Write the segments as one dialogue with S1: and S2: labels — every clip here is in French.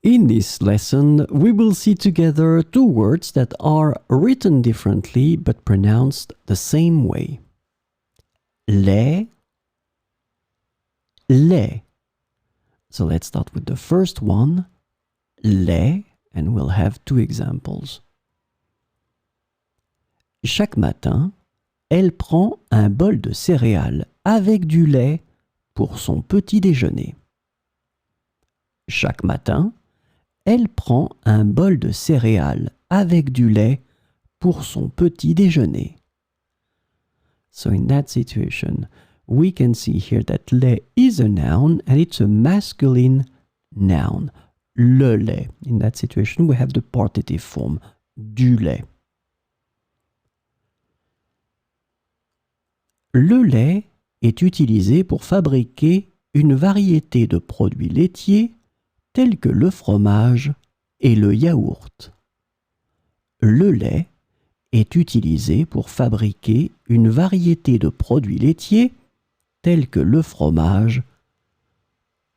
S1: In this lesson, we will see together two words that are written differently but pronounced the same way. Les, les. So let's start with the first one, les, and we'll have two examples. Chaque matin, elle prend un bol de céréales avec du lait pour son petit déjeuner. Chaque matin, elle prend un bol de céréales avec du lait pour son petit déjeuner. So in that situation, we can see here that lait is a noun and it's a masculine noun. Le lait. In that situation, we have the partitive form, du lait. Le lait est utilisé pour fabriquer une variété de produits laitiers tels que le fromage et le yaourt. Le lait est utilisé pour fabriquer une variété de produits laitiers tels que le fromage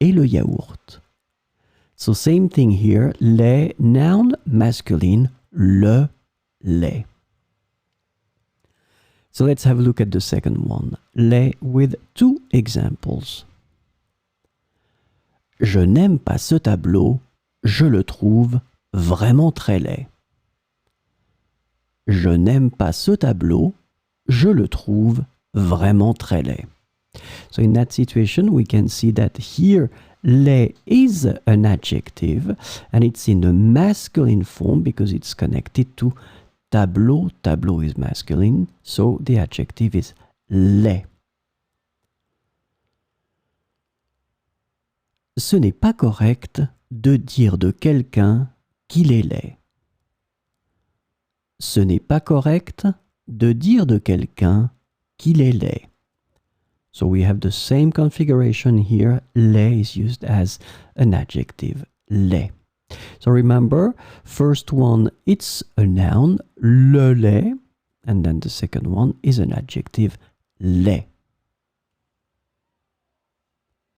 S1: et le yaourt. So same thing here, lait, noun, masculine, le lait. So let's have a look at the second one, lait, with two examples. Je n'aime pas ce tableau, je le trouve vraiment très laid. Je n'aime pas ce tableau, je le trouve vraiment très laid. So in that situation, we can see that here, laid is an adjective, and it's in the masculine form because it's connected to tableau. Tableau is masculine, so the adjective is laid. Ce n'est pas correct de dire de quelqu'un qu'il est laid. Ce n'est pas correct de dire de quelqu'un qu'il est laid. So we have the same configuration here. Laid is used as an adjective. Laid. So remember, first one, it's a noun, le lait, and then the second one is an adjective, laid.